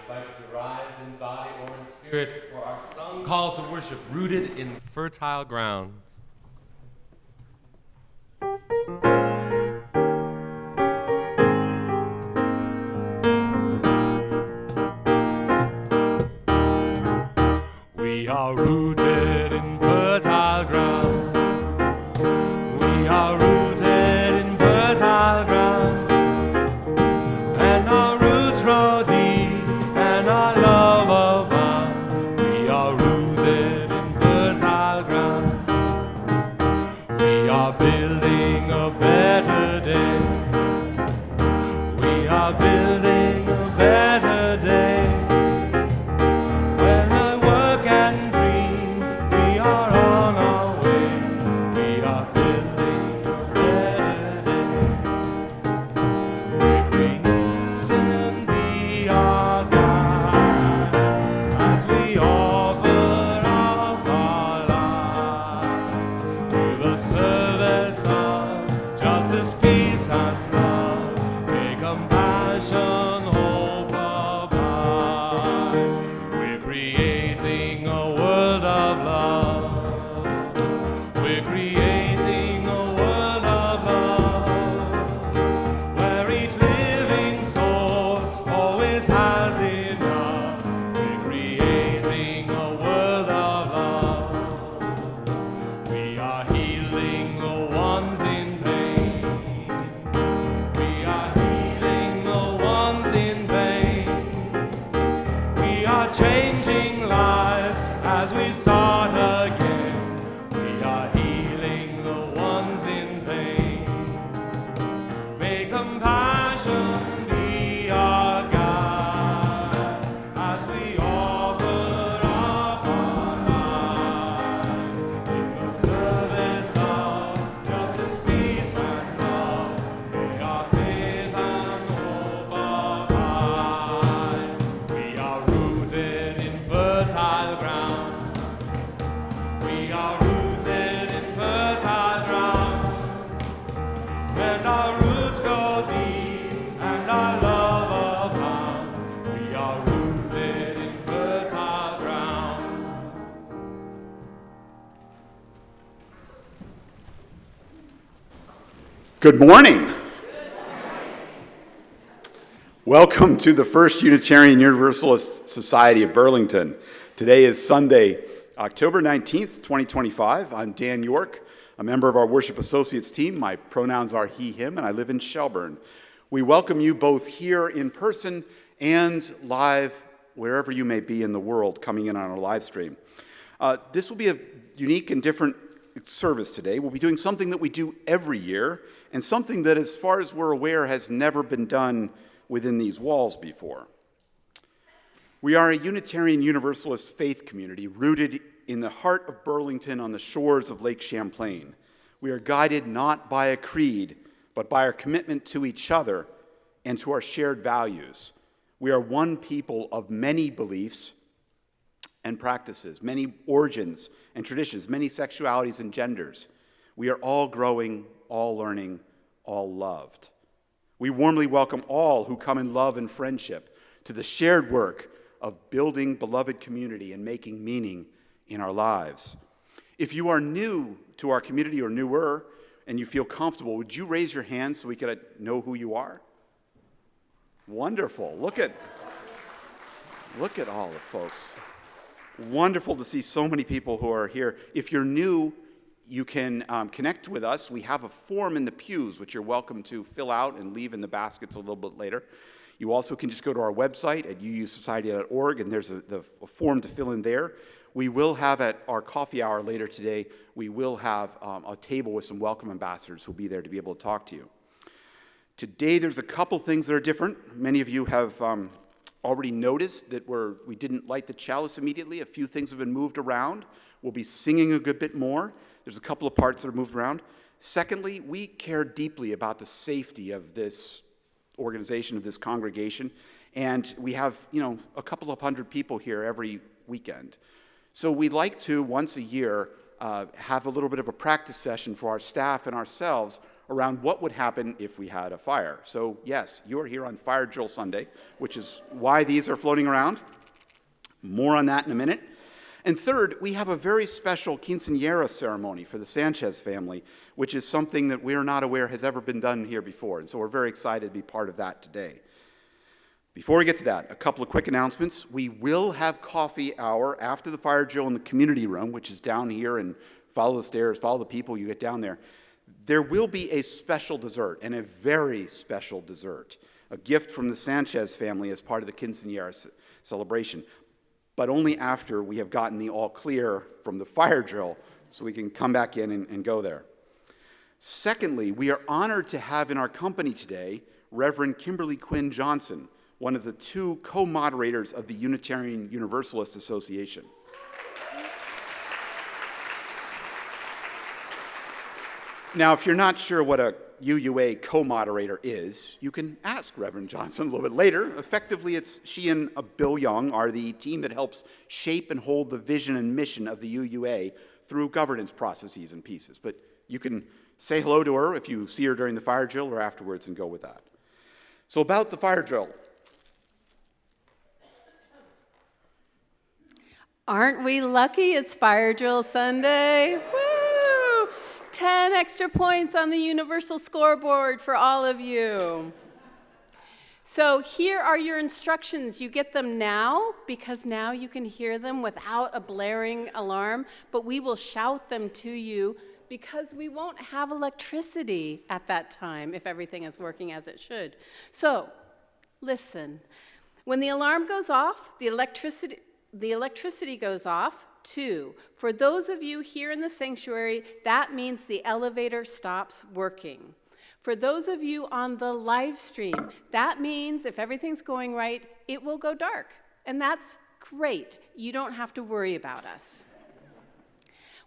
invite you to rise in body or in spirit for our sung call to worship, rooted in fertile ground. We are rooted in fertile ground. We are rooted in fertile ground. And our roots grow deep and our love abounds. We are rooted in fertile ground. We are building a better day. We are building a better day. When I work and dream, we are on our way. We are building a better day. We're creation, be our guide, as we offer up our lives to the service of justice, peace, and love. May compassion, hope abide. We're creating a world of love. We're creating a world of love, where each living soul always has enough. We're creating a world of love. We are healing the ones in pain. We are healing the ones in pain. We are changing lives as we start again. We are healing the ones in pain. May compassion be our guide as we offer up our lives in the service of justice, peace, and love. May our faith and hope abide. We are rooted in fertile ground. We are rooted in fertile ground. When our roots go deep and our love abounds, we are rooted in fertile ground. Good morning. Welcome to the First Unitarian Universalist Society of Burlington. Today is Sunday, October 19th, 2025. I'm Dan York, a member of our Worship Associates team. My pronouns are he, him, and I live in Shelburne. We welcome you both here in person and live wherever you may be in the world coming in on our live stream. This will be a unique and different service today. We'll be doing something that we do every year and something that, as far as we're aware, has never been done within these walls before. We are a Unitarian Universalist faith community rooted in the heart of Burlington on the shores of Lake Champlain. We are guided not by a creed, but by our commitment to each other and to our shared values. We are one people of many beliefs and practices, many origins and traditions, many sexualities and genders. We are all growing, all learning, all loved. We warmly welcome all who come in love and friendship to the shared work of building beloved community and making meaning in our lives. If you are new to our community or newer and you feel comfortable, would you raise your hand so we could know who you are? Wonderful. Look at all the folks. Wonderful to see so many people who are here. If you're new, you can connect with us. We have a form in the pews, which you're welcome to fill out and leave in the baskets a little bit later. You also can just go to our website at uusociety.org, and there's a form to fill in there. We will have at our coffee hour later today, we will have a table with some welcome ambassadors who will be there to be able to talk to you. Today, there's a couple things that are different. Many of you have already noticed that we didn't light the chalice immediately. A few things have been moved around. We'll be singing a good bit more. There's a couple of parts that are moved around. Secondly, we care deeply about the safety of this organization, of this congregation, and we have, a couple of hundred people here every weekend. So we'd like to, once a year, have a little bit of a practice session for our staff and ourselves around what would happen if we had a fire. So yes, you are here on Fire Drill Sunday, which is why these are floating around. More on that in a minute. And third, we have a very special quinceañera ceremony for the Sanchez family, which is something that we are not aware has ever been done here before. And so we're very excited to be part of that today. Before we get to that, a couple of quick announcements. We will have coffee hour after the fire drill in the community room, which is down here, and follow the stairs, follow the people, you get down there. There will be a special dessert, and a very special dessert, a gift from the Sanchez family as part of the quinceañera celebration, but only after we have gotten the all clear from the fire drill so we can come back in and go there. Secondly, we are honored to have in our company today Reverend Kimberly Quinn Johnson, one of the two co-moderators of the Unitarian Universalist Association. Now, if you're not sure what a UUA co-moderator is, you can ask Reverend Johnson a little bit later. Effectively, she and Bill Young are the team that helps shape and hold the vision and mission of the UUA through governance processes and pieces. But you can say hello to her if you see her during the fire drill or afterwards and go with that. So about the fire drill. Aren't we lucky it's Fire Drill Sunday? Woo! 10 extra points on the universal scoreboard for all of you. So here are your instructions. You get them now because now you can hear them without a blaring alarm, but we will shout them to you because we won't have electricity at that time if everything is working as it should. So listen, when the alarm goes off, the electricity goes off. 2, for those of you here in the sanctuary, that means the elevator stops working. For those of you on the live stream, that means if everything's going right, it will go dark. And that's great. You don't have to worry about us.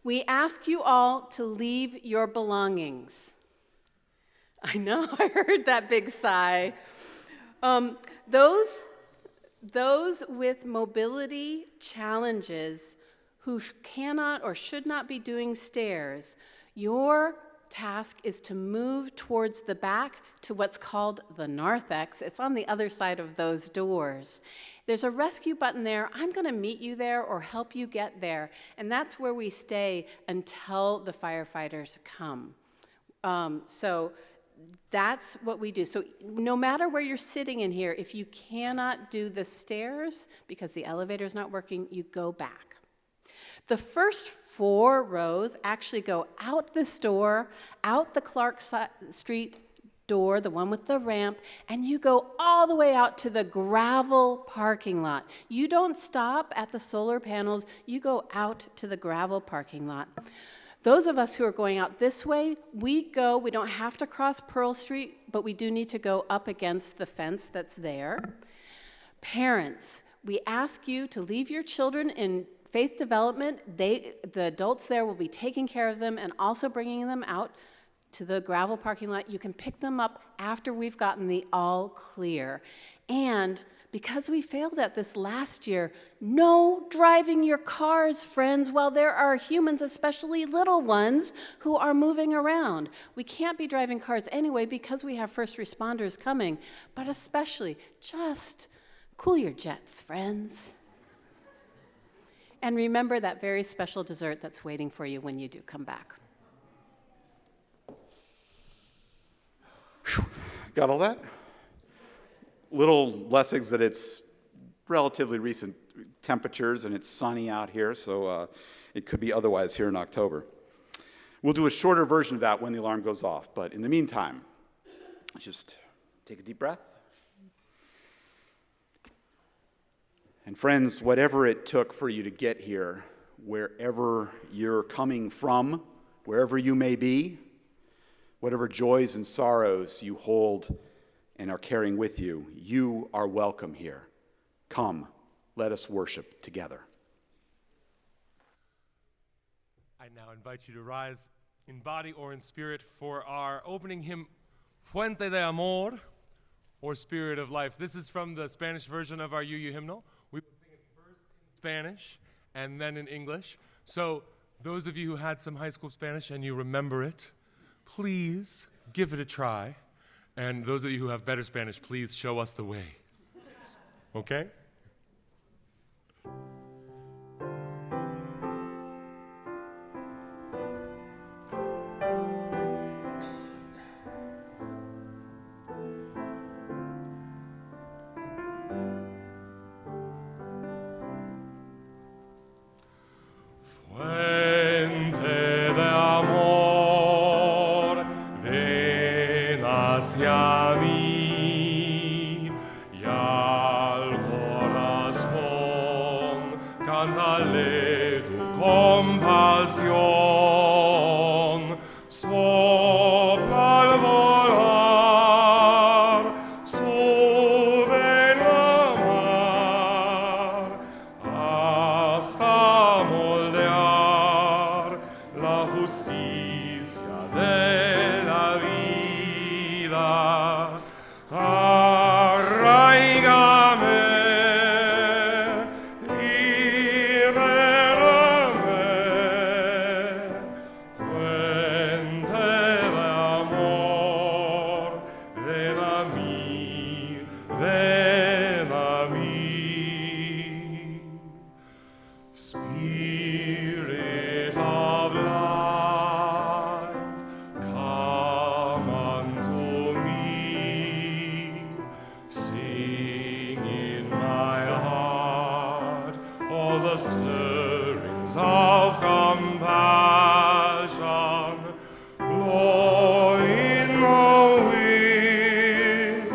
We ask you all to leave your belongings. I know, I heard that big sigh. Those with mobility challenges who cannot or should not be doing stairs, your task is to move towards the back to what's called the narthex. It's on the other side of those doors. There's a rescue button there. I'm going to meet you there or help you get there. And that's where we stay until the firefighters come. So that's what we do. So no matter where you're sitting in here, if you cannot do the stairs because the elevator's not working, you go back. The first 4 rows actually go out this door, out the Clark Street door, the one with the ramp, and you go all the way out to the gravel parking lot. You don't stop at the solar panels, you go out to the gravel parking lot. Those of us who are going out this way, we don't have to cross Pearl Street, but we do need to go up against the fence that's there. Parents, we ask you to leave your children in faith development. The adults there will be taking care of them and also bringing them out to the gravel parking lot. You can pick them up after we've gotten the all clear. And because we failed at this last year, no driving your cars, friends, while there are humans, especially little ones, who are moving around. We can't be driving cars anyway because we have first responders coming, but especially just cool your jets, friends. And remember that very special dessert that's waiting for you when you do come back. Got all that? Little blessings that it's relatively recent temperatures and it's sunny out here, so it could be otherwise here in October. We'll do a shorter version of that when the alarm goes off, but in the meantime, just take a deep breath. And friends, whatever it took for you to get here, wherever you're coming from, wherever you may be, whatever joys and sorrows you hold and are carrying with you, you are welcome here. Come, let us worship together. I now invite you to rise in body or in spirit for our opening hymn, Fuente de Amor, or Spirit of Life. This is from the Spanish version of our UU hymnal. We will sing it first in Spanish and then in English. So those of you who had some high school Spanish and you remember it, please give it a try. And those of you who have better Spanish, please show us the way. Okay? Fuente de amor, ven hacia mí y al corazón cántale tu compasión. Sopla al volar, sube en la mar, hasta moldear la justicia de la vida. Arraigame, libérame, fuente de amor, ven a mí, ven a mí. Spirit of life, come unto me. Sing in my heart all the stirrings of compassion. Blow in the wind,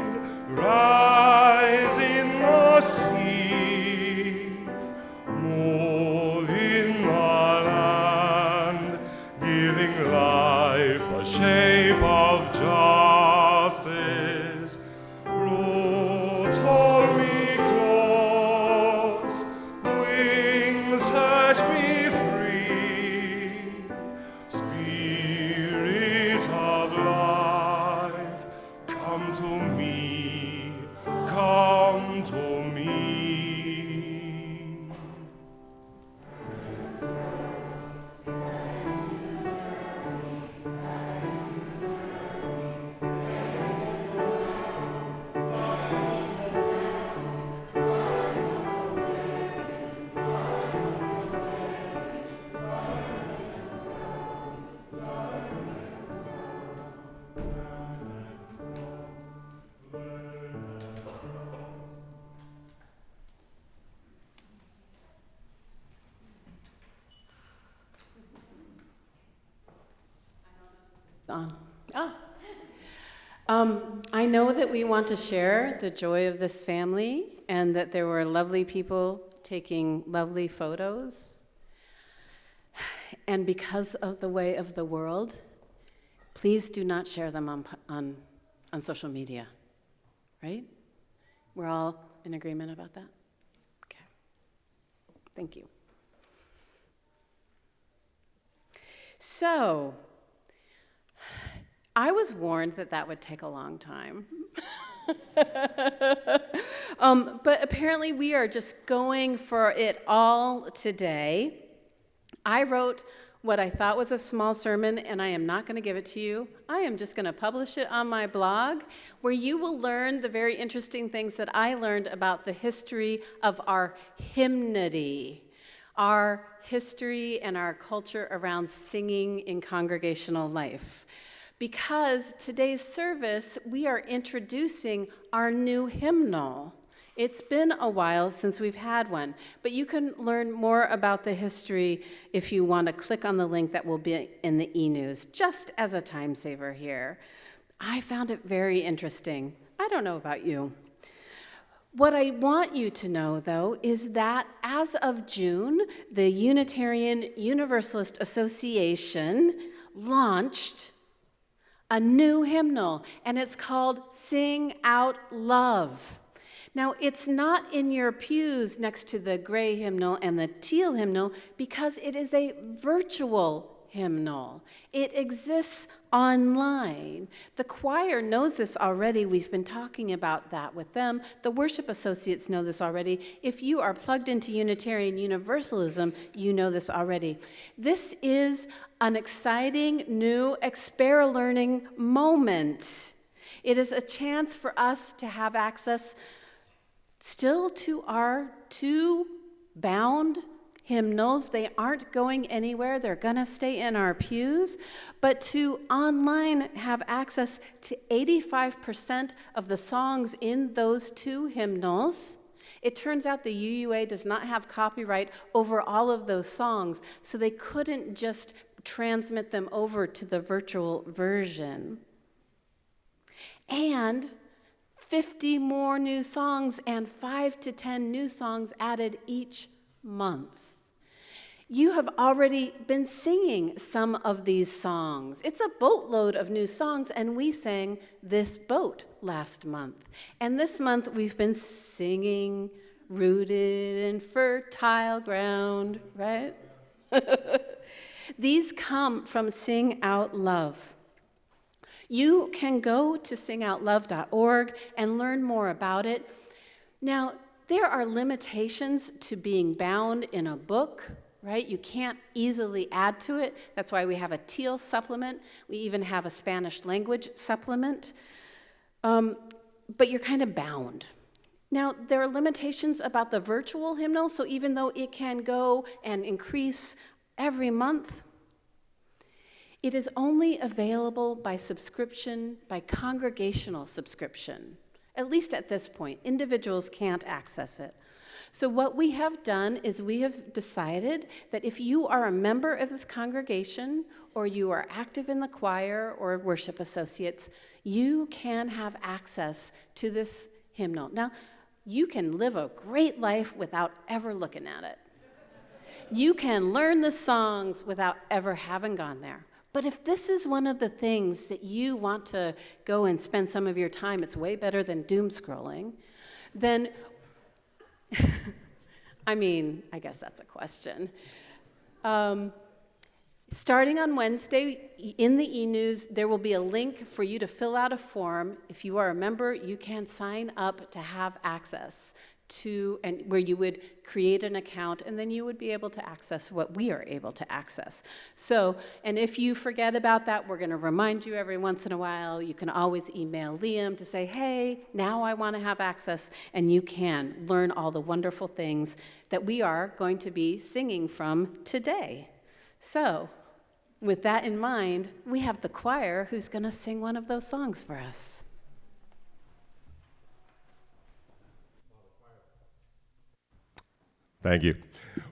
rise in the sea. Move in the land, giving life a shape of justice. Root hold me close, wings set me free. Spirit of life, come to me, come to me. On. I know that we want to share the joy of this family and that there were lovely people taking lovely photos. And because of the way of the world, please do not share them on social media, right? We're all in agreement about that? Okay. Thank you. So, I was warned that that would take a long time. But apparently we are just going for it all today. I wrote what I thought was a small sermon, and I am not going to give it to you. I am just going to publish it on my blog, where you will learn the very interesting things that I learned about the history of our hymnody, our history and our culture around singing in congregational life. Because today's service, we are introducing our new hymnal. It's been a while since we've had one, but you can learn more about the history if you want to click on the link that will be in the e-news, just as a time saver here. I found it very interesting. I don't know about you. What I want you to know, though, is that as of June, the Unitarian Universalist Association launched a new hymnal, and it's called Sing Out Love. Now, it's not in your pews next to the gray hymnal and the teal hymnal because it is a virtual hymnal. It exists online. The choir knows this already. We've been talking about that with them. The worship associates know this already. If you are plugged into Unitarian Universalism, you know this already. This is an exciting, new, learning moment. It is a chance for us to have access still to our two bound hymnals. They aren't going anywhere. They're going to stay in our pews. But to online have access to 85% of the songs in those two hymnals. It turns out the UUA does not have copyright over all of those songs, so they couldn't just transmit them over to the virtual version. And 50 more new songs and 5 to 10 new songs added each month. You have already been singing some of these songs. It's a boatload of new songs, and we sang This Boat last month. And this month we've been singing Rooted in Fertile Ground, right? These come from Sing Out Love. You can go to singoutlove.org and learn more about it. Now, there are limitations to being bound in a book, right? You can't easily add to it. That's why we have a Teal supplement. We even have a Spanish language supplement. But you're kind of bound. Now, there are limitations about the virtual hymnal, so even though it can go and increase every month, it is only available by subscription, by congregational subscription. At least at this point, individuals can't access it. So what we have done is we have decided that if you are a member of this congregation or you are active in the choir or worship associates, you can have access to this hymnal. Now, you can live a great life without ever looking at it. You can learn the songs without ever having gone there. But if this is one of the things that you want to go and spend some of your time, it's way better than doom scrolling, then I guess that's a question. Starting on Wednesday, in the e-news, there will be a link for you to fill out a form. If you are a member, you can sign up to have access to, and where you would create an account, and then you would be able to access what we are able to access. So, and if you forget about that, we're going to remind you every once in a while. You can always email Liam to say, hey, now I want to have access, and you can learn all the wonderful things that we are going to be singing from today. So, with that in mind, we have the choir who's going to sing one of those songs for us. Thank you.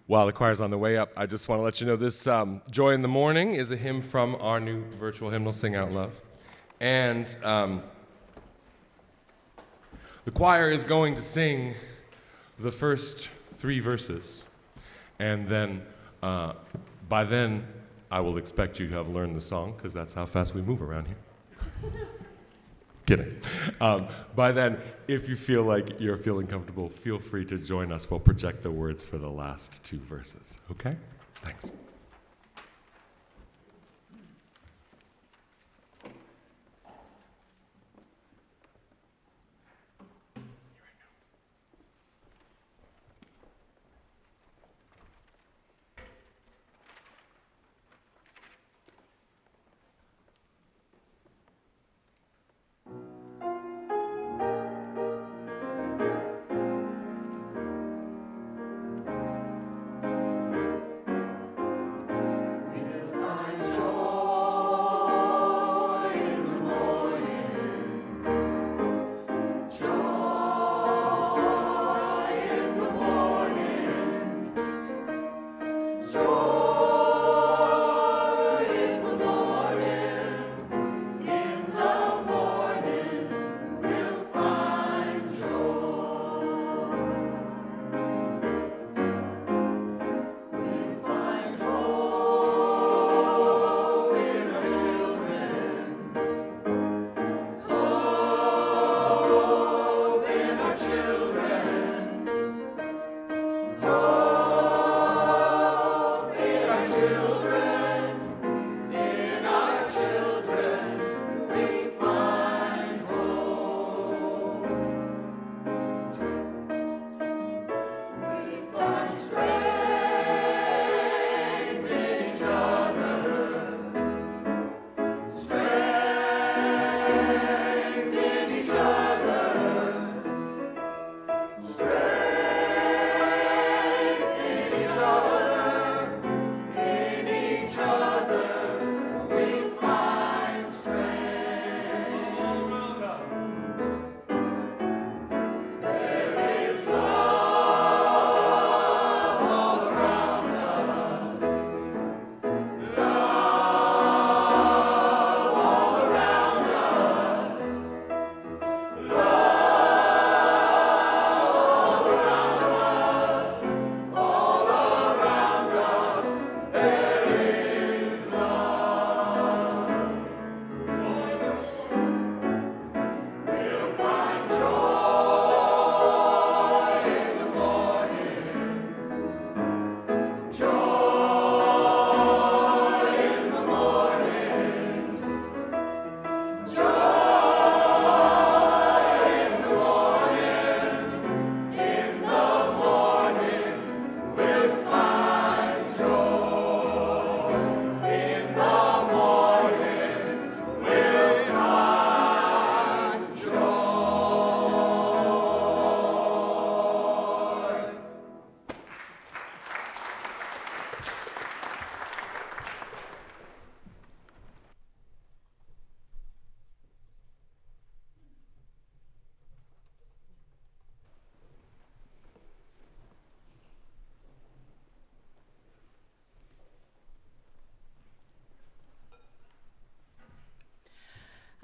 While the choir's on the way up, I just want to let you know this Joy in the Morning is a hymn from our new virtual hymnal, Sing Out Love. And the choir is going to sing the first 3 verses. And then, by then, I will expect you to have learned the song, because that's how fast we move around here. Kidding. By then, if you feel like you're feeling comfortable, feel free to join us. We'll project the words for the last 2 verses. Okay? Thanks.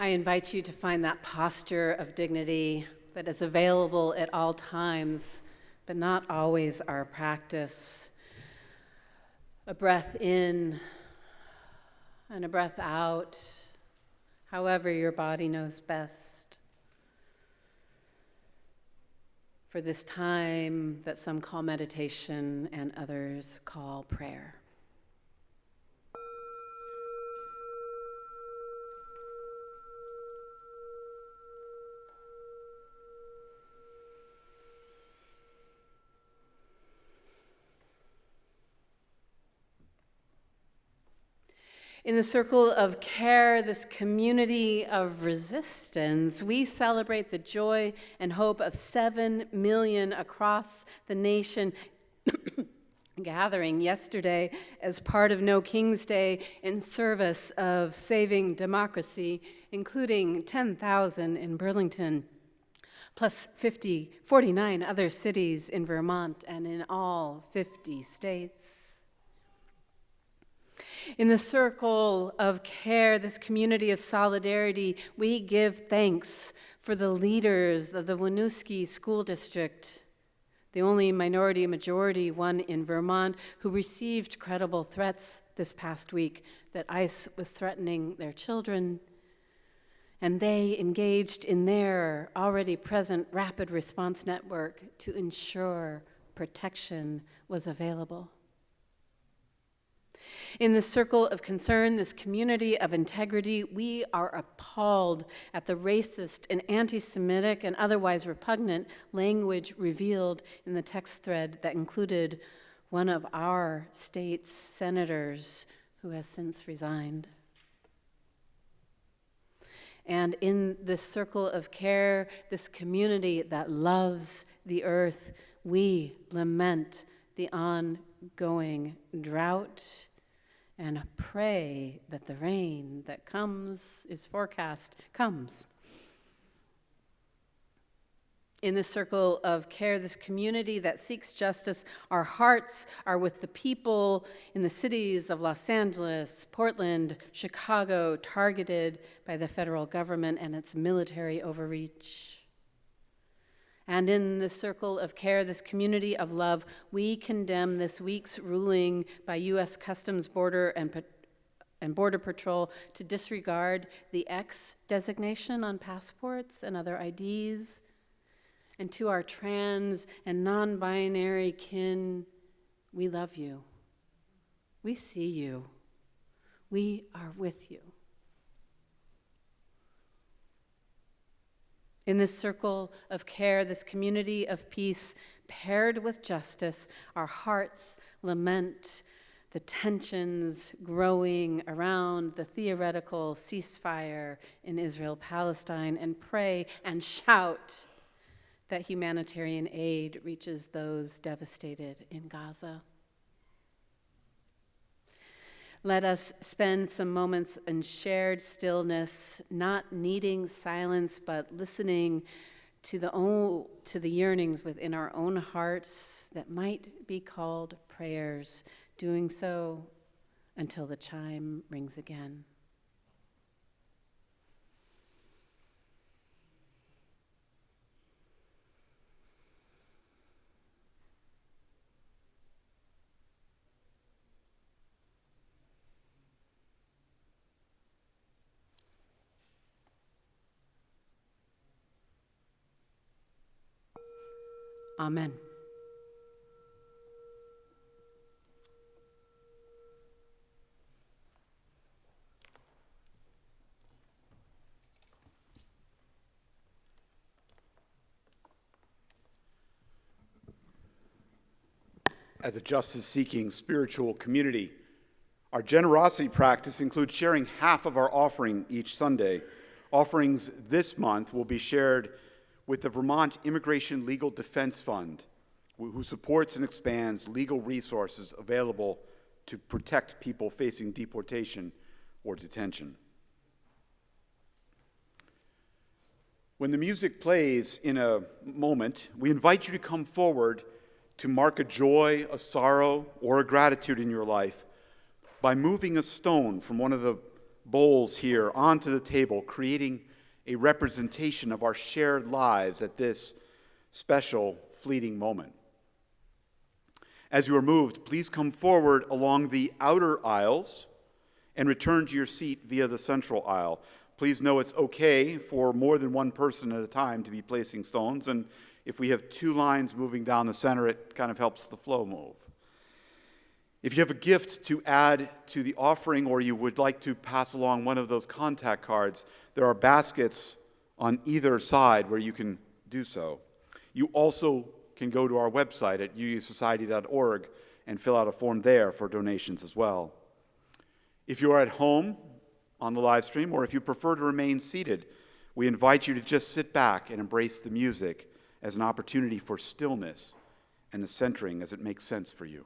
I invite you to find that posture of dignity that is available at all times, but not always our practice. A breath in and a breath out, however your body knows best. For this time that some call meditation and others call prayer. In the circle of care, this community of resistance, we celebrate the joy and hope of 7 million across the nation gathering yesterday as part of No King's Day in service of saving democracy, including 10,000 in Burlington, plus 49 other cities in Vermont and in all 50 states. In the circle of care, this community of solidarity, we give thanks for the leaders of the Winooski School District, the only minority-majority one in Vermont, who received credible threats this past week that ICE was threatening their children, and they engaged in their already present rapid response network to ensure protection was available. In the circle of concern, this community of integrity, we are appalled at the racist and anti-Semitic and otherwise repugnant language revealed in the text thread that included one of our state's senators who has since resigned. And in this circle of care, this community that loves the earth, we lament the ongoing drought and pray that the rain that is forecast, comes. In this circle of care, this community that seeks justice, our hearts are with the people in the cities of Los Angeles, Portland, Chicago, targeted by the federal government and its military overreach. And in the circle of care, this community of love, we condemn this week's ruling by U.S. Customs Border and Border Patrol to disregard the X designation on passports and other IDs. And to our trans and non-binary kin, we love you. We see you. We are with you. In this circle of care, this community of peace, paired with justice, our hearts lament the tensions growing around the theoretical ceasefire in Israel-Palestine and pray and shout that humanitarian aid reaches those devastated in Gaza. Let us spend some moments in shared stillness, not needing silence, but listening to the yearnings within our own hearts that might be called prayers, doing so until the chime rings again. Amen. As a justice-seeking spiritual community, our generosity practice includes sharing half of our offering each Sunday. Offerings this month will be shared with the Vermont Immigration Legal Defense Fund, who supports and expands legal resources available to protect people facing deportation or detention. When the music plays in a moment, we invite you to come forward to mark a joy, a sorrow, or a gratitude in your life by moving a stone from one of the bowls here onto the table, creating a representation of our shared lives at this special, fleeting moment. As you are moved, please come forward along the outer aisles and return to your seat via the central aisle. Please know it's okay for more than one person at a time to be placing stones, and if we have two lines moving down the center, it kind of helps the flow move. If you have a gift to add to the offering or you would like to pass along one of those contact cards, there are baskets on either side where you can do so. You also can go to our website at uusociety.org and fill out a form there for donations as well. If you are at home on the live stream, or if you prefer to remain seated, we invite you to just sit back and embrace the music as an opportunity for stillness and the centering as it makes sense for you.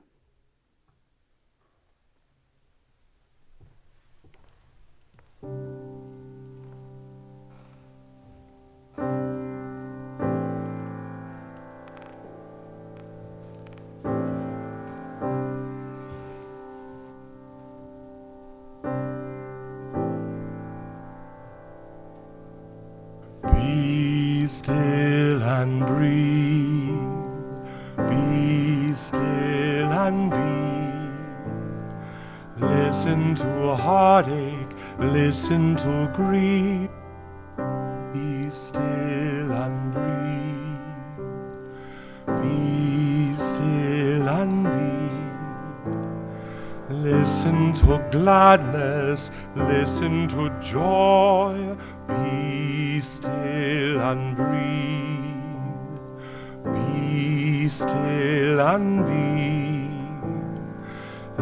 Be still and breathe. Be still and be. Listen to heartache, listen to grief. Be still and breathe. Be still and be. Listen to gladness, listen to joy. Be still and breathe. Be still and be.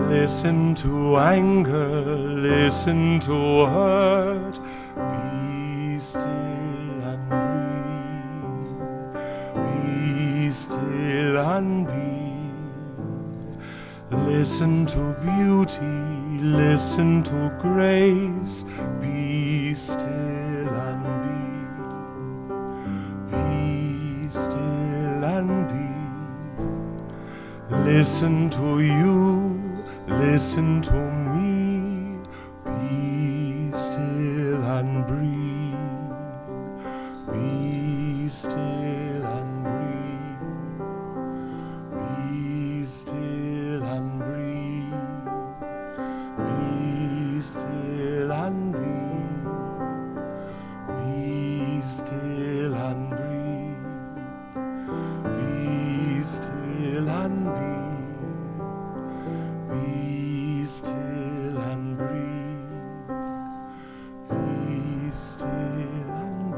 Listen to anger, listen to hurt. Be still and breathe. Be still and be. Listen to beauty, listen to grace. Be still and be. Be still and be. Listen to you, listen to me. Be still and breathe. Be still and breathe. Be still and breathe. Be still and breathe. Be still and breathe. Be still and be. Be still and breathe. Be still and be.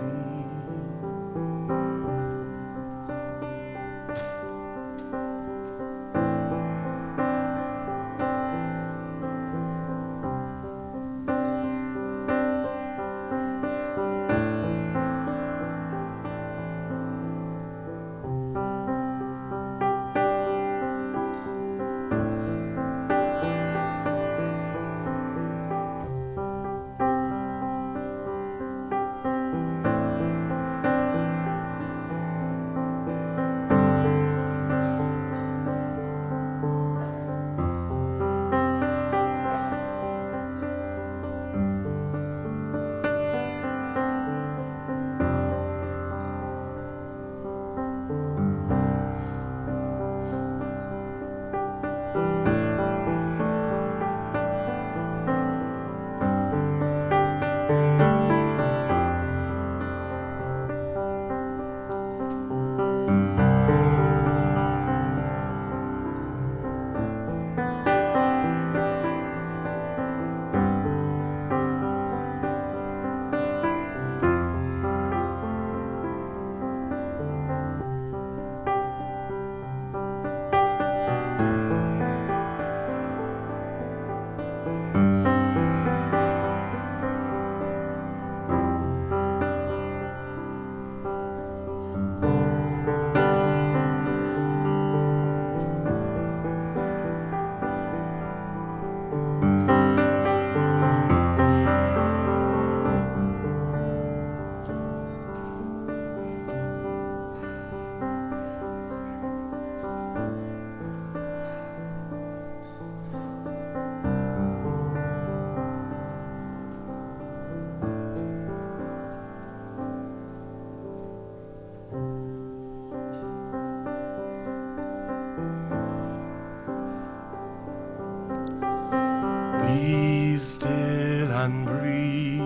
still and breathe.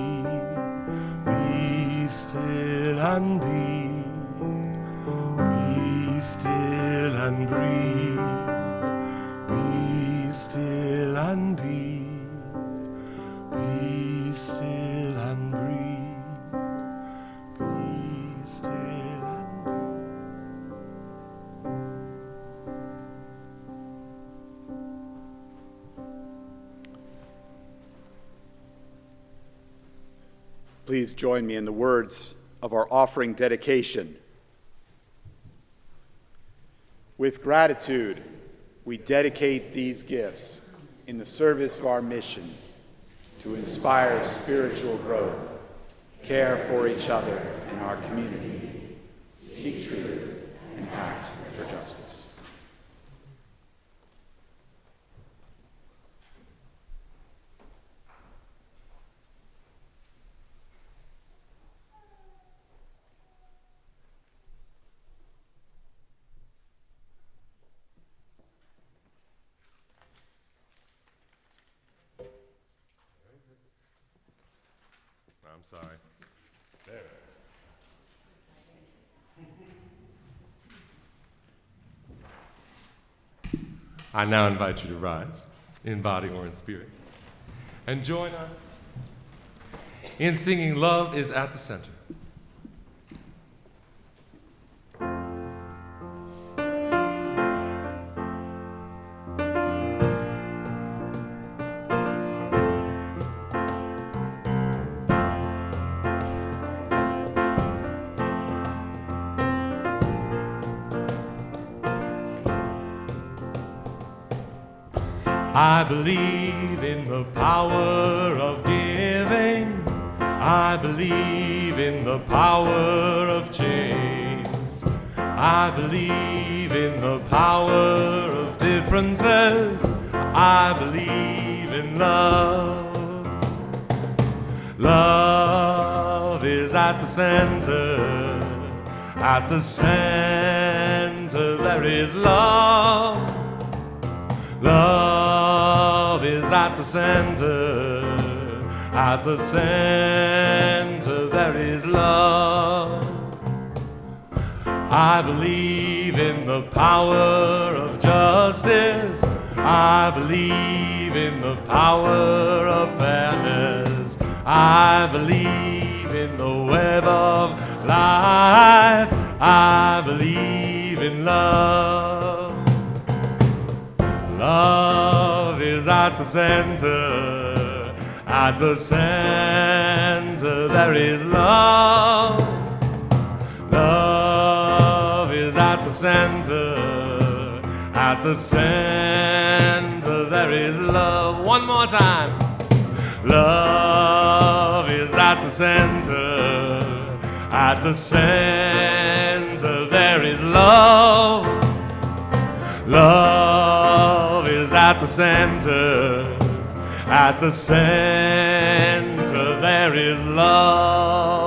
Be still and be. Be still and breathe. Be still and be. Be still and breathe. Be still and breathe. Please join me in the words of our offering dedication. With gratitude, we dedicate these gifts in the service of our mission to inspire spiritual growth, care for each other in our community, seek truth, and act for justice. I'm sorry. There it is. I now invite you to rise, in body or in spirit, and join us in singing Love is at the Center. I believe in the power of giving. I believe in the power of change. I believe in the power of differences. I believe in love. Love is at the center. At the center there is love. Love is at the center. At the center there is love. I believe in the power of justice. I believe in the power of fairness. I believe in the web of life. I believe in love. Love is at the center. At the center there is love. Love is at the center. At the center there is love. One more time. Love is at the center. At the center there is love. Love is at the center. At the center there is love.